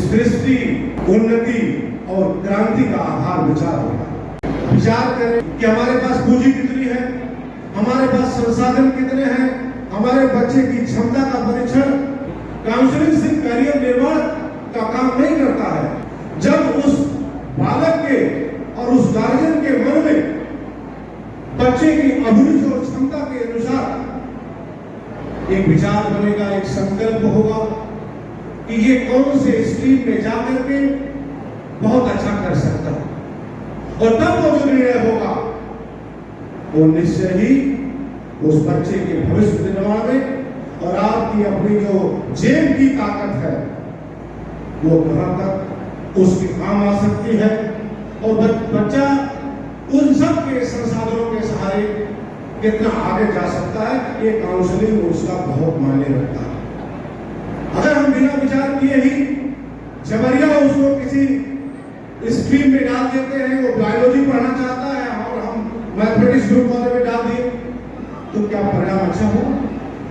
सृष्टि, उन्नति और क्रांति का आधार विचार होगा। विचार करें कि हमारे पास पूंजी कितनी है, हमारे पास संसाधन कितने हैं, हमारे बच्चे की क्षमता का परीक्षण काउंसलिंग से करियर निर्माण का काम नहीं करता है। जब उस बालक के और उस गार्जियन के मन में बच्चे की अभिरुचि और क्षमता के अनुसार एक विचार बनेगा, एक संकल्प होगा कि ये कौन से स्ट्रीम में जाकर के बहुत अच्छा कर सकता है, और तब वो जो निर्णय होगा वो निश्चय ही उस बच्चे के भविष्य निर्माण में और आपकी अपनी जो जेब की ताकत है वो कहां तक उसके काम आ सकती है, और बच्चा उन सब के संसाधनों के सहारे कितना आगे जा सकता है, ये काउंसलिंग उसका बहुत मायने रखता है। अगर हम बिना विचार किए ही जबरिया उसको किसी स्ट्रीम में डाल देते हैं, वो बायोलॉजी पढ़ना चाहता है और हम मैथमेटिक्स ग्रुप वाले में डाल दिए, तो क्या परिणाम अच्छा हो?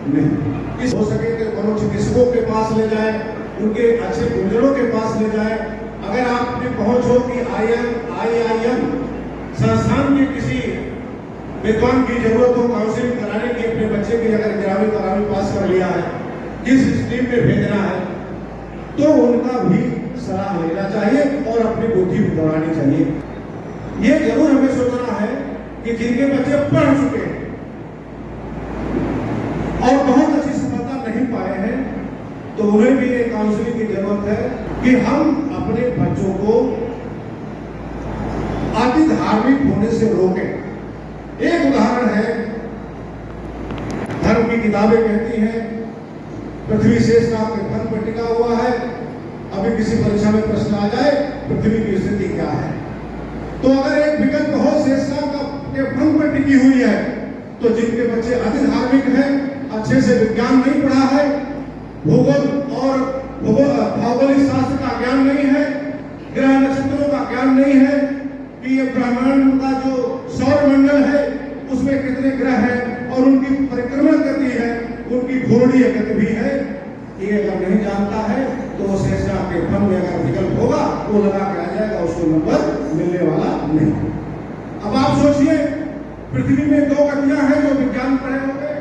नहीं। इस हो सके तो मनोचिकित्सकों के पास ले जाए, उनके अच्छे गुरुजनों के पास ले जाए। अगर आपने पहुंच हो कि IIM संस्थान के किसी विद्वान की जरूरत हो काउंसलिंग कराने की, अपने बच्चे की अगर 11वीं 12वीं पास कर लिया है, किस स्ट्रीम में भेजना है, तो उनका भी सलाह लेना चाहिए और अपनी बुद्धि दौड़ानी चाहिए। ये जरूर हमें सोचना है कि जिनके बच्चे पढ़ चुके हैं और बहुत अच्छी सफलता नहीं पाए हैं, तो उन्हें भी एक काउंसलिंग की जरूरत है कि हम अपने बच्चों को अति धार्मिक होने से रोकें। एक उदाहरण है, धर्म की किताबें कहती हैं पृथ्वी शेषनाग के फन पर टिका हुआ है। अभी किसी परीक्षा में प्रश्न आ जाए पृथ्वी की स्थिति क्या है, तो अगर एक विकल्प हो शेषनाग के फन पर टिकी हुई है, तो जिनके बच्चे अति धार्मिक हैं, अच्छे से विज्ञान नहीं पढ़ा है, भूगोल और भौगोलिक शास्त्र का ज्ञान नहीं है, ग्रह नक्षत्रों का ज्ञान नहीं है कि ये ब्रह्मांड का जो सौर मंडल है उसमें कितने ग्रह हैं और उनकी परिक्रमण गति है, उनकी घूर्णीय गति भी है, ये अगर नहीं जानता है तो शेषनाग के फन में अगर विकल्प होगा वो लगा के आ जाएगा, उसको नंबर मिलने वाला नहीं। अब आप सोचिए, पृथ्वी में 2 गतियां हैं जो विज्ञान पढ़े होंगे,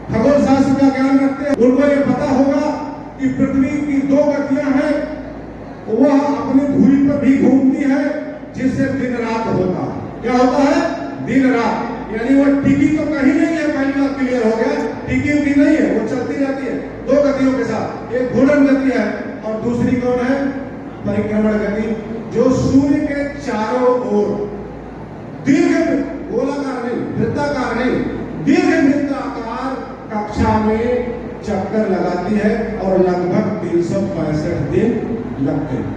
खगोल शास्त्र का ज्ञान रखते हैं, उनको ये पता होगा कि पृथ्वी की 2 गतियां हैं, वह अपनी धुरी पर भी घूमती है जिससे दिन रात होता है। क्या होता है? दिन रात, यानी वो टिकी तो कहीं नहीं है, पहली बात क्लियर हो गया, टिकी उकी नहीं है, वो चलती रहती है 2 गतियों के साथ। एक घूर्णन गति है और दूसरी कौन है? परिक्रमण गति, जो सूर्य के चारों ओर दीर्घ गोलाकार नहीं, वृत्ताकार नहीं, दीर्घ वृत्ताकार कक्षा में चक्कर लगाती है और लगभग 365 दिन लगते हैं।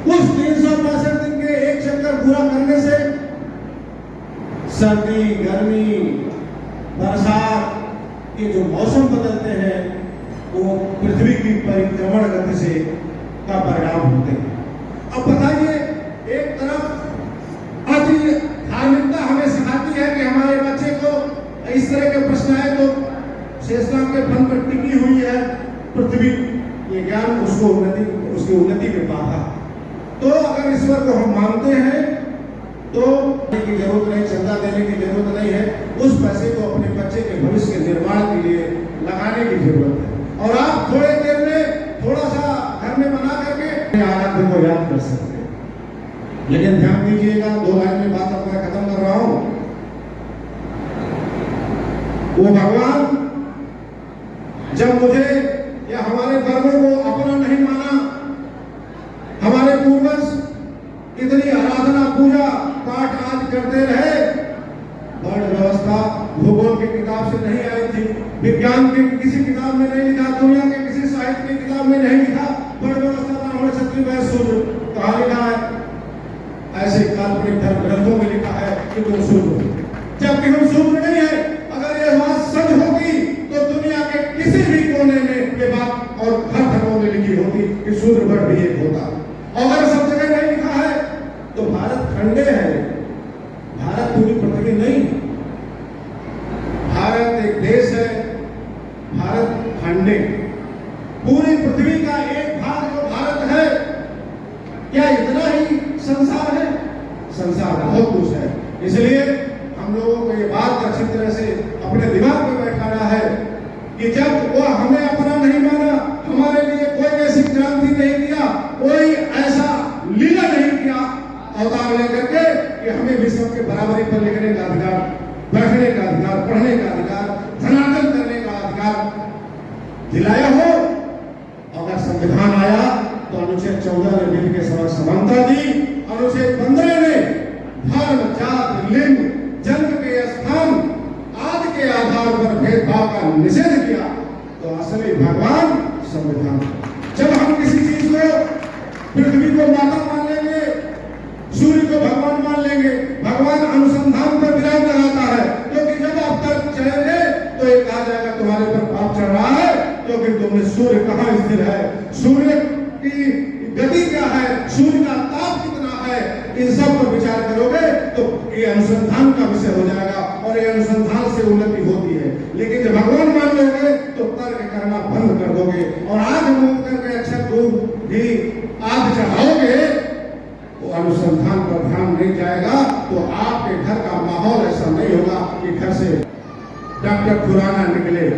उस 365 दिन के एक चक्कर पूरा करने से सर्दी, गर्मी, बरसात के जो मौसम बदलते हैं वो पृथ्वी की परिक्रमण गति से का परिणाम होते हैं। अब बताइए, एक तरफ अति धार्मिकता हमें सिखाती है कि हमारे बच्चे को इस तरह के प्रश्न आए तो शेषनाग के फन पर टिकी हुई है पृथ्वी, ये ज्ञान उसको उसकी उन्नति में बाधा। तो अगर ईश्वर को हम मानते हैं तो की जरूरत नहीं, चंदा देने की जरूरत नहीं है, उस पैसे को अपने बच्चे के भविष्य के निर्माण के लिए लगाने की जरूरत है। और आप थोड़े देर में थोड़ा सा घर में बना करके आराध्य को याद कर सकते हैं। लेकिन ध्यान दीजिएगा, 2 लाइन में बात अपना खत्म कर रहा हूं। वो भगवान जब मुझे या हमारे धर्मों को अपना नहीं माना, हमारे पूर्वज इतनी आराधना पूजा पाठ आज करते रहे, वर्ण व्यवस्था भूगोल की किताब से नहीं आई थी, विज्ञान की किसी किताब में नहीं लिखा, दुनिया के किसी साहित्य की किताब में नहीं लिखा, वर्ण व्यवस्था ब्राह्मण क्षत्रिय वैश्य शूद्र कहाँ लिखा है? ऐसे काल्पनिक धर्म ग्रंथों में लिखा है कि तुम शूद्र, जबकि हम शूद्र नहीं है। अगर यह बात सच होती तो दुनिया के किसी भी कोने में ये बात और हर धर्मों में लिखी होती कि शूद्र वर्ग भी एक होता। अगर सब जगह नहीं लिखा है तो भारत खंडे है, भारत पूरी पृथ्वी नहीं। भारत एक देश है, भारत खंडे, पूरी पृथ्वी का एक भाग जो भारत है क्या इतना ही संसार है? संसार बहुत कुछ है। इसलिए हम लोगों को ये बात अच्छी तरह से अपने दिमाग में बैठाना है कि जब वो हमें अपना नहीं माना, हमारे लिए कोई ऐसी क्रांति नहीं किया, कोई ऐसा लीला नहीं किया अवतार लेकर के कि हमें भी सबके बराबरी पर लिखने का अधिकार, बैठने का अधिकार, पढ़ने का अधिकार, धनार्जन करने का अधिकार दिलाया हो। अगर संविधान आया तो अनुच्छेद 14 ने मिल के समानता दी, अनुच्छेद 15 ने धर्म, जात, लिंग, जन्म के स्थान आदि के आधार पर भेदभाव का निषेध किया। तो असली भगवान संविधान। जब हम किसी चीज को, पृथ्वी को माता मान लेंगे, सूर्य को भगवान मान लेंगे, भगवान अनुसंधान पर विराम लगाता है, क्योंकि जब आप तर्क चलेंगे तो ये कहा जाएगा तुम्हारे पर पाप चढ़ रहा है, क्योंकि तुमने सूर्य कहाँ स्थिर है, सूर्य की गति क्या है, सूर्य का ताप कितना है, इन सब पर विचार करोगे तो ये अनुसंधान का विषय हो जाएगा और ये अनुसंधान से उन्नति होती है। लेकिन जब भगवान मान लोगे तो तर्क करना बंद कर दोगे और आग मूंद करके अक्षर दूध भी आग चढ़ाओगे, तो अनुसंधान पर ध्यान नहीं जाएगा, तो आपके घर का माहौल ऐसा नहीं होगा कि घर से डॉक्टर खुराना निकले।